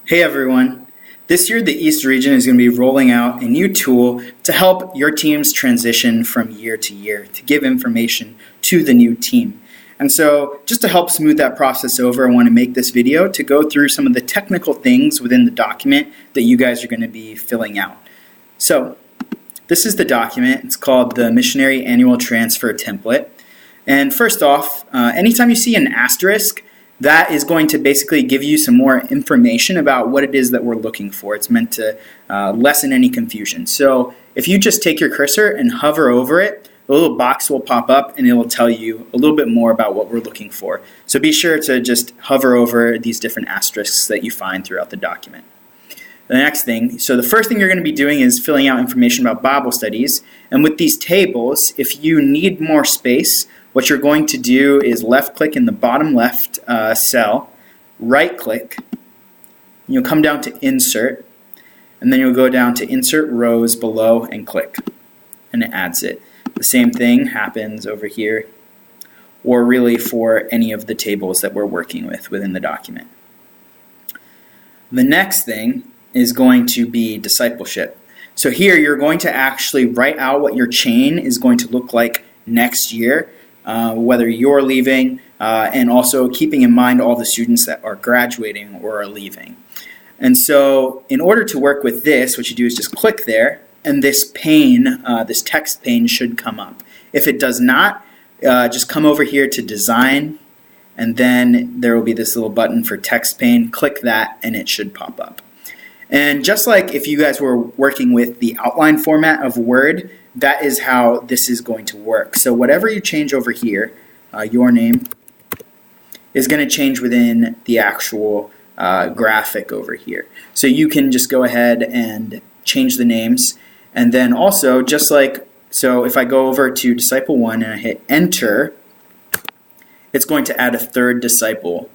Hey everyone! This year the East region is going to be rolling out a new tool to help your teams transition from year to year, to give information to the new team. And so just to help smooth that process over, I want to make this video to go through some of the technical things within the document that you guys are going to be filling out. So this is the document. It's called the Missionary Annual Transfer Template. And first off, anytime you see an asterisk, that is going to basically give you some more information about what it is that we're looking for. It's meant to lessen any confusion. So if you just take your cursor and hover over it, a little box will pop up and it will tell you a little bit more about what we're looking for. So be sure to just hover over these different asterisks that you find throughout the document. The next thing, so the first thing you're going to be doing is filling out information about Bible studies. And with these tables, if you need more space, what you're going to do is left-click in the bottom left cell, right-click, you'll come down to Insert, and then you'll go down to Insert Rows below and click, and it adds it. The same thing happens over here, or really for any of the tables that we're working with within the document. The next thing is going to be discipleship. So here you're going to actually write out what your chain is going to look like next year, whether you're leaving, and also keeping in mind all the students that are graduating or are leaving. And so in order to work with this, what you do is just click there, and this pane, this text pane should come up. If it does not, just come over here to Design, and then there will be this little button for Text Pane. Click that, and it should pop up. And just like if you guys were working with the outline format of Word, that is how this is going to work. So whatever you change over here, your name, is going to change within the actual graphic over here. So you can just go ahead and change the names. And then also, just like, so if I go over to Disciple 1 and I hit Enter, it's going to add a third disciple.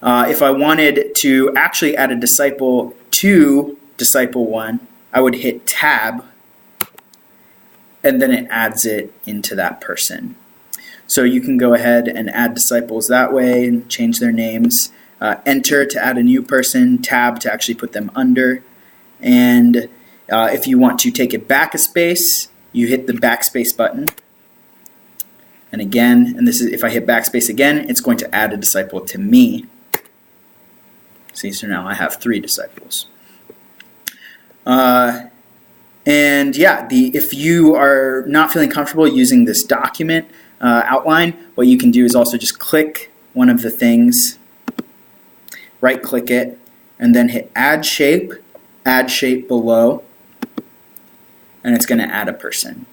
If I wanted to actually add a disciple to Disciple 1, I would hit Tab, and then it adds it into that person. So you can go ahead and add disciples that way and change their names. Enter to add a new person, Tab to actually put them under. And if you want to take it back a space, you hit the backspace button. And again, and this is if I hit backspace again, it's going to add a disciple to me. See, so now I have 3 disciples. And yeah, if you are not feeling comfortable using this document outline, what you can do is also just click one of the things, right-click it, and then hit Add Shape below, and it's going to add a person.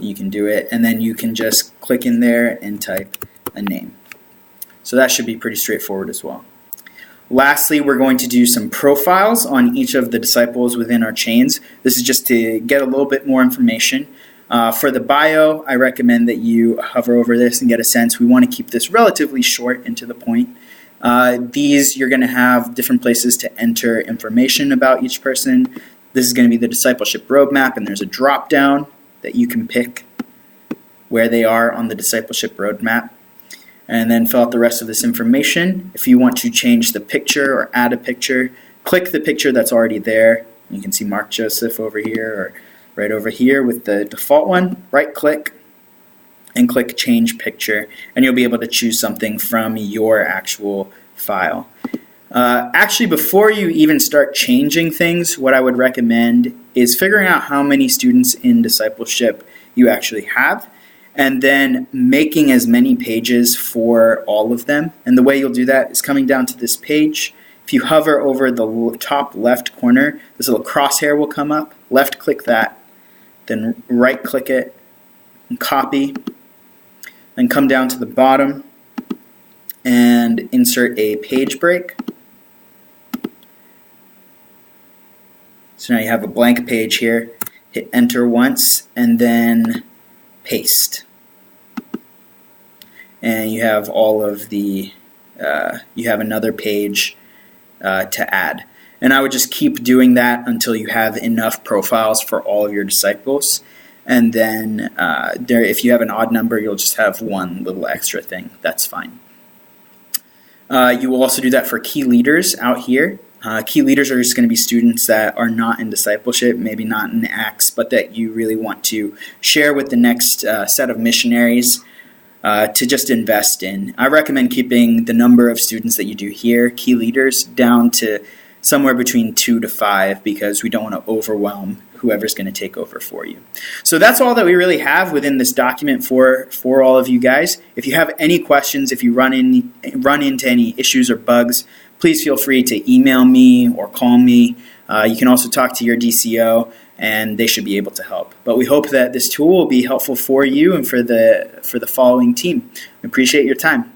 You can do it, and then you can just click in there and type a name. So that should be pretty straightforward as well. Lastly, we're going to do some profiles on each of the disciples within our chains. This is just to get a little bit more information. For the bio, I recommend that you hover over this and get a sense. We want to keep this relatively short and to the point. These, you're going to have different places to enter information about each person. This is going to be the discipleship roadmap, and there's a drop-down that you can pick where they are on the discipleship roadmap. And then fill out the rest of this information. If you want to change the picture or add a picture, click the picture that's already there. You can see Mark Joseph over here or right over here with the default one. Right-click and click Change Picture, and you'll be able to choose something from your actual file. Actually, before you even start changing things, what I would recommend is figuring out how many students in discipleship you actually have, and then making as many pages for all of them. And the way you'll do that is coming down to this page. If you hover over the top left corner, this little crosshair will come up. Left click that, then right click it and copy. Then come down to the bottom and insert a page break. So now you have a blank page here. Hit enter once and then paste. And you have all of the, you have another page to add. And I would just keep doing that until you have enough profiles for all of your disciples. And then if you have an odd number, you'll just have one little extra thing. That's fine. You will also do that for key leaders out here. Key leaders are just going to be students that are not in discipleship, maybe not in Acts, but that you really want to share with the next set of missionaries to just invest in. I recommend keeping the number of students that you do here, key leaders, down to somewhere between 2 to 5, because we don't want to overwhelm whoever's going to take over for you. So that's all that we really have within this document for all of you guys. If you have any questions, if you run into any issues or bugs, please feel free to email me or call me. You can also talk to your DCO, and they should be able to help. But we hope that this tool will be helpful for you and for the following team. We appreciate your time.